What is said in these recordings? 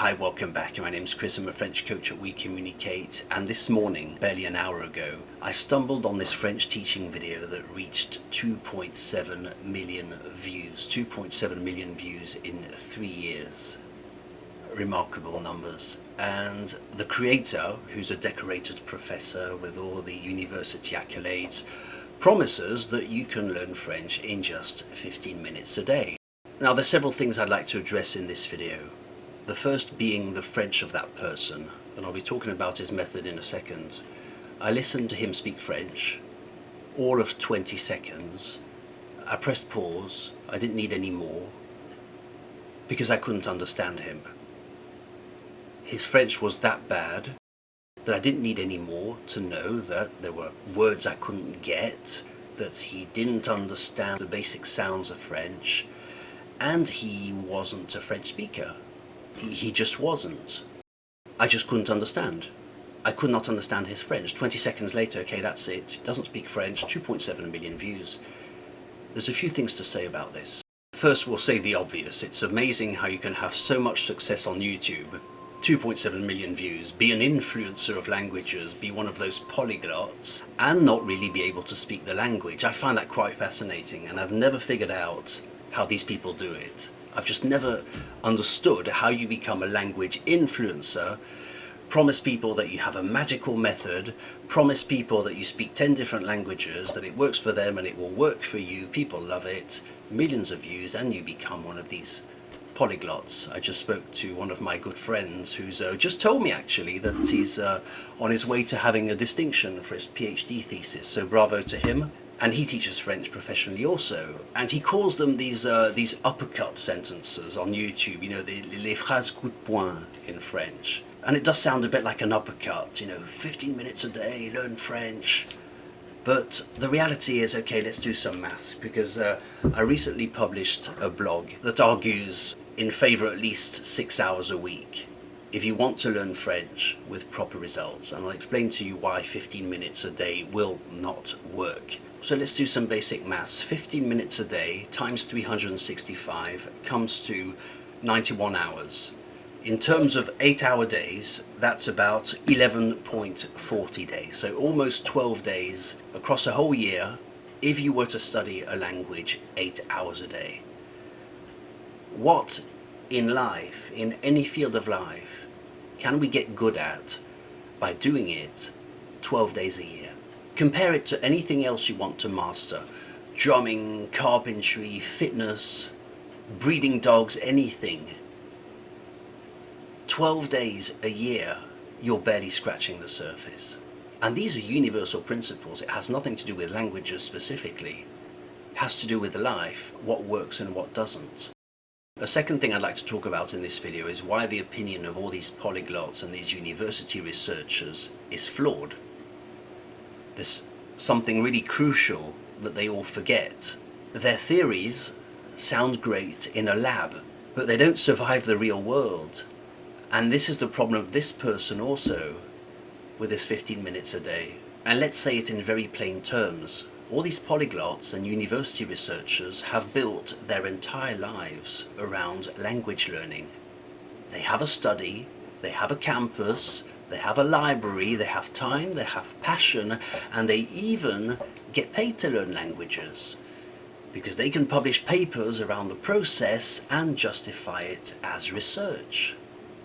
Hi, welcome back. My name's Chris. I'm a French coach at OuiCommunicate, and this morning, barely an hour ago, I stumbled on this French teaching video that reached 2.7 million views. 2.7 million views in 3 years. Remarkable numbers. And the creator, who's a decorated professor with all the university accolades, promises that you can learn French in just 15 minutes a day. Now, there's several things I'd like to address in this video. The first being the French of that person, and I'll be talking about his method in a second. I listened to him speak French, all of 20 seconds. I pressed pause. I didn't need any more, because I couldn't understand him. His French was that bad that I didn't need any more to know that there were words I couldn't get, that he didn't understand the basic sounds of French, and he wasn't a French speaker. He just wasn't. I just couldn't understand. I could not understand his French. 20 seconds later, okay, that's it. He doesn't speak French, 2.7 million views. There's a few things to say about this. First, we'll say the obvious. It's amazing how you can have so much success on YouTube, 2.7 million views, be an influencer of languages, be one of those polyglots, and not really be able to speak the language. I find that quite fascinating, and I've never figured out how these people do it. I've just never understood how you become a language influencer, promise people that you have a magical method, promise people that you speak 10 different languages, that it works for them and it will work for you, people love it, millions of views, and you become one of these polyglots. I just spoke to one of my good friends who's just told me actually that he's on his way to having a distinction for his PhD thesis, so bravo to him. And he teaches French professionally also, and he calls them these uppercut sentences on YouTube, you know, les phrases coup de poing in French. And it does sound a bit like an uppercut, you know, 15 minutes a day, learn French. But the reality is, okay, let's do some maths, because I recently published a blog that argues in favor at least 6 hours a week if you want to learn French with proper results. And I'll explain to you why 15 minutes a day will not work. So let's do some basic maths. 15 minutes a day times 365 comes to 91 hours. In terms of 8-hour days, that's about 11.40 days. So almost 12 days across a whole year if you were to study a language 8 hours a day. What in life, in any field of life, can we get good at by doing it 12 days a year? Compare it to anything else you want to master. Drumming, carpentry, fitness, breeding dogs, anything. 12 days a year, you're barely scratching the surface. And these are universal principles. It has nothing to do with languages specifically. It has to do with life, what works and what doesn't. A second thing I'd like to talk about in this video is why the opinion of all these polyglots and these university researchers is flawed. There's something really crucial that they all forget. Their theories sound great in a lab, but they don't survive the real world. And this is the problem of this person also, with this 15 minutes a day. And let's say it in very plain terms. All these polyglots and university researchers have built their entire lives around language learning. They have a study, they have a campus, they have a library, they have time, they have passion, and they even get paid to learn languages, because they can publish papers around the process and justify it as research.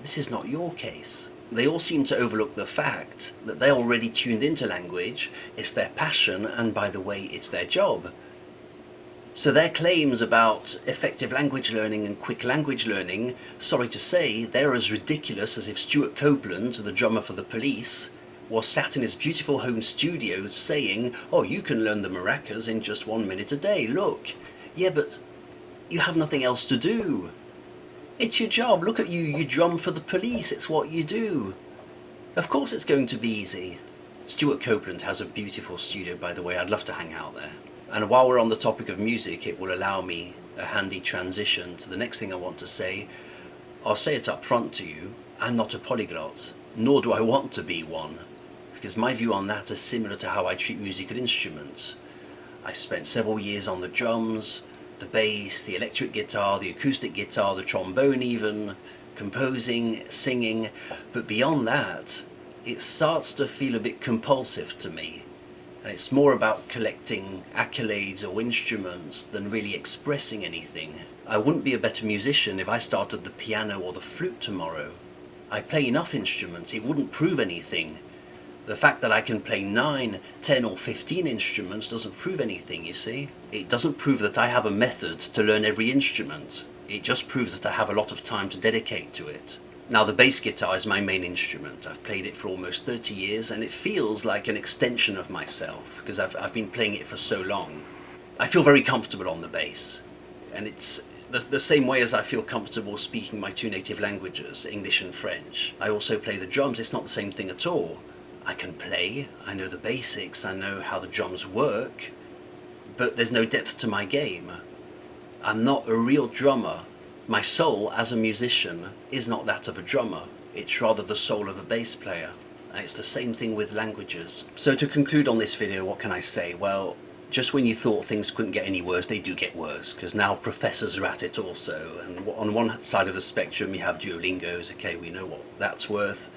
This is not your case. They all seem to overlook the fact that they're already tuned into language, it's their passion, and by the way, it's their job. So their claims about effective language learning and quick language learning, sorry to say, they're as ridiculous as if Stuart Copeland, the drummer for the Police, was sat in his beautiful home studio saying, oh, you can learn the maracas in just 1 minute a day, look. Yeah, but you have nothing else to do. It's your job, look at you, you drum for the Police, it's what you do. Of course it's going to be easy. Stuart Copeland has a beautiful studio, by the way, I'd love to hang out there. And while we're on the topic of music, it will allow me a handy transition to the next thing I want to say. I'll say it up front to you, I'm not a polyglot, nor do I want to be one, because my view on that is similar to how I treat musical instruments. I spent several years on the drums, the bass, the electric guitar, the acoustic guitar, the trombone even, composing, singing, but beyond that, it starts to feel a bit compulsive to me. And it's more about collecting accolades or instruments than really expressing anything. I wouldn't be a better musician if I started the piano or the flute tomorrow. I play enough instruments, it wouldn't prove anything. The fact that I can play 9, 10 or 15 instruments doesn't prove anything, you see. It doesn't prove that I have a method to learn every instrument. It just proves that I have a lot of time to dedicate to it. Now, the bass guitar is my main instrument. I've played it for almost 30 years and it feels like an extension of myself because I've been playing it for so long. I feel very comfortable on the bass, and it's the same way as I feel comfortable speaking my 2 native languages, English and French. I also play the drums. It's not the same thing at all. I can play, I know the basics, I know how the drums work, but there's no depth to my game. I'm not a real drummer. My soul as a musician is not that of a drummer. It's rather the soul of a bass player. And it's the same thing with languages. So to conclude on this video, what can I say? Well, just when you thought things couldn't get any worse, they do get worse, because now professors are at it also. And on one side of the spectrum you have Duolingos, okay, we know what that's worth.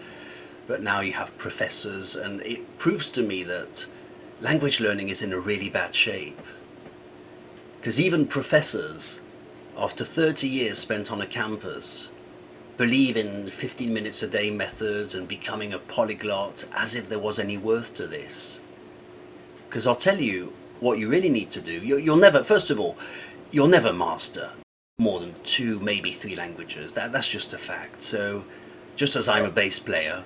But now you have professors, and it proves to me that language learning is in a really bad shape. Because even professors, after 30 years spent on a campus, believe in 15 minutes a day methods and becoming a polyglot as if there was any worth to this. Because I'll tell you what you really need to do. You'll never, first of all, you'll never master more than 2, maybe 3 languages. That's just a fact. So just as I'm a bass player,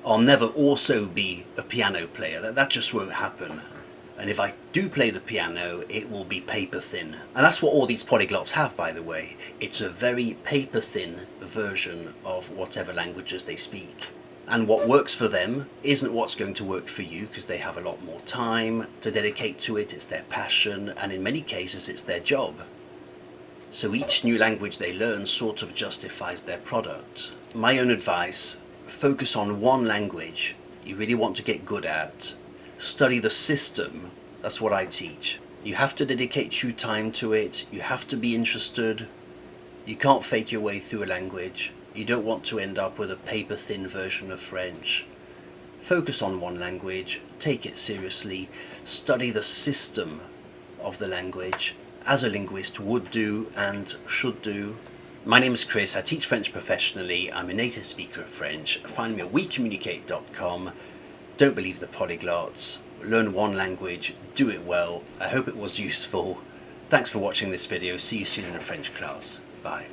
I'll never also be a piano player. That just won't happen. And if I do play the piano, it will be paper thin. And that's what all these polyglots have, by the way. It's a very paper thin version of whatever languages they speak. And what works for them isn't what's going to work for you, because they have a lot more time to dedicate to it. It's their passion, and in many cases it's their job. So each new language they learn sort of justifies their product. My own advice: focus on one language you really want to get good at. Study the system. That's what I teach. You have to dedicate due time to it. You have to be interested. You can't fake your way through a language. You don't want to end up with a paper-thin version of French. Focus on one language. Take it seriously. Study the system of the language, as a linguist would do and should do. My name is Chris, I teach French professionally, I'm a native speaker of French. Find me at OuiCommunicate.com. Don't believe the polyglots, learn one language, do it well. I hope it was useful. Thanks for watching this video, see you soon in a French class. Bye.